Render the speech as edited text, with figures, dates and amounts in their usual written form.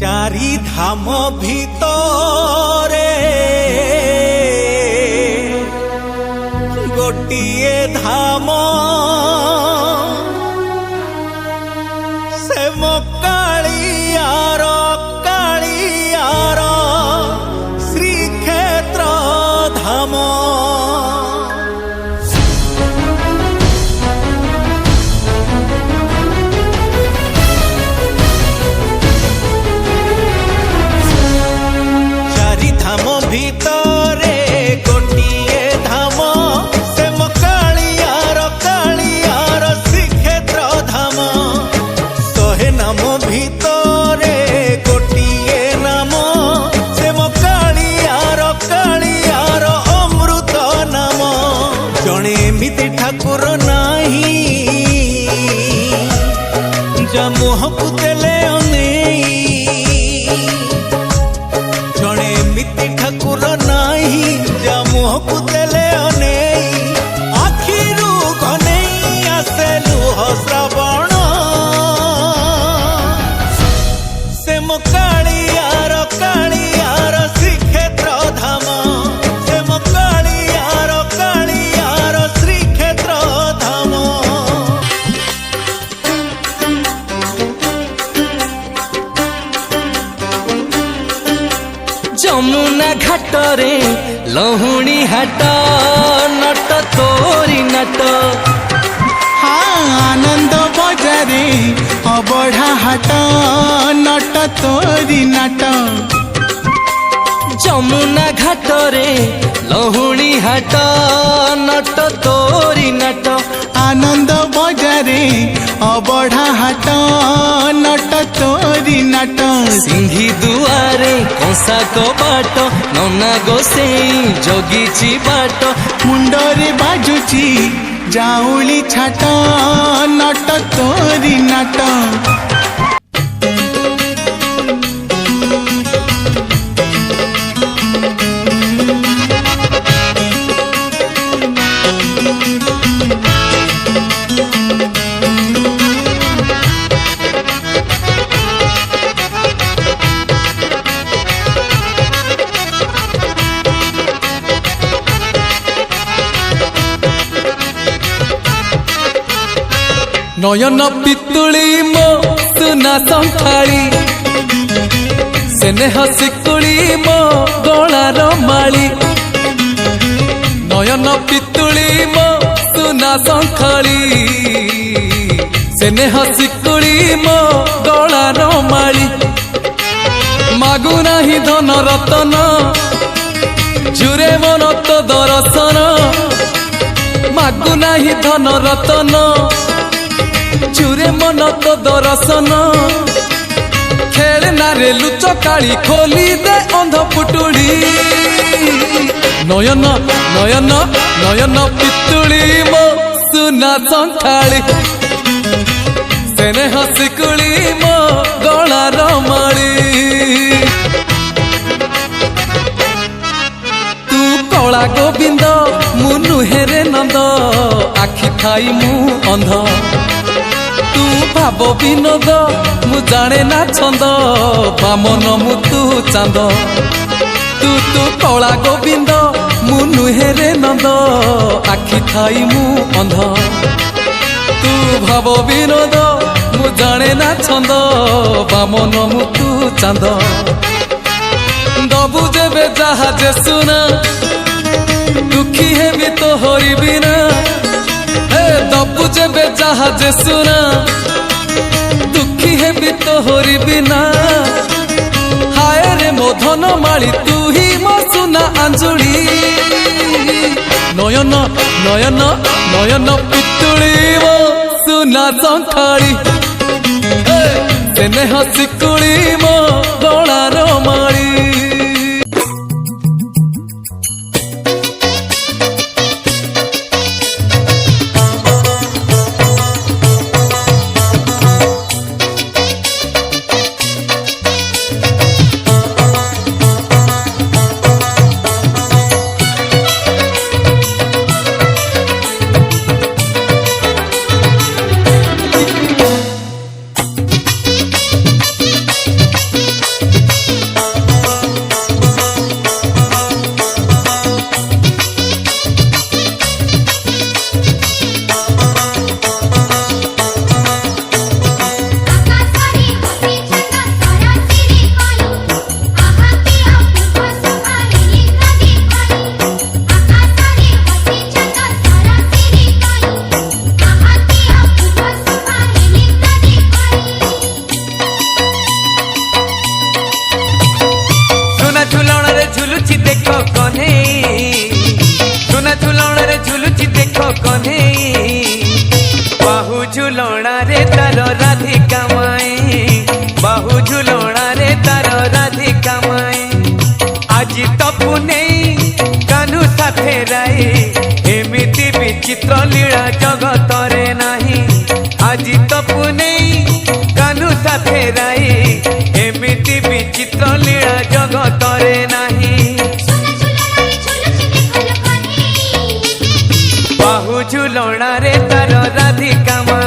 चारि धाम भितरे गोटिए धाम से मो कालियार श्रीक्षेत्र धाम। भितरे गोटिए धाम से मो कालियार श्रीक्षेत्र धाम। शहे नाम भितरे गोटिए नाम से मो कालियार अमृत नाम। जणे एमिति ठाकुर नाही जा मुहकु देले अनेई। जणे एमिति ठाकुर नाही जा मुहकु देले अनेई। आखिरु घनेई आसे लुह श्रावण से मो कालियार श्रीक्षेत्र धाम। से मो कालियार श्रीक्षेत्र धाम। जमुना घाटरे लहुणी हाट नट तोरी नट। हाँ आनंद बजारे अबढ़ा हाट नट तोरी नाट। जमुना घाटरे लहुणी हाट नट तोरी नट। आनंद बजारे अबढ़ा हाट नट तोरी नाट। सिंही दुआरे कंसा कबाट नना गोसेई जगीची बाट। मुंडरे बाजुची जाऊली छाट नट तोरी नाट। नयन पितुली मो सुना संखाली स्नेह शिकुली मो गलार माली। नयन पितुली मो सुना संखाली स्नेह शिकुली मो गलार माली। मागु नाही धन रतन जुरे मन तो दर्शन। मागु नाही धन रतन चुरे मन तो दर्शन। खेलना रे लुच काली खोली दे अंध पुटुड़ी। नयन नयन नयन पितुली मो सुना संखाली स्नेह शिकुली मो गलार माली। तू कला गोविंद मु नुहेरे नंद आखि थाई मु अंध। तू भाव विनोद मु जाने ना छंद बामन मु तू चांद। तू तू कला गोविंद मु नुहेरे नंद आखि थाई मु अंध। तू भाव विनोद मु जाने ना छंद बामन मु तू चांद। दबु जेबे जहाजे सुना दुखी हेबी तो हरि बिना। दबु जेबे जहाजे सुना दुखी हेबी तो हरि बिना। हाय रे मो धन माली तू ही मो सुना अंजुली। नयन नयन नयन पितुली मो सुना संखाली स्नेह शिकुली मो गलार माली। कन्हई सुना झुलण रे झुलुची देख कन्हई बाहु झुलणा रे तार राधिका माई बाहु झुलणा रे तार राधिका माई आज तपु नहीं कान्हू साथे राई एमिति विचित्र लीला जगत रे नाही आज तपु नहीं कान्हू साथे राई एमिति विचित्र लीला जगत रे नाही बाहु झुलणा रे तार राधिका माई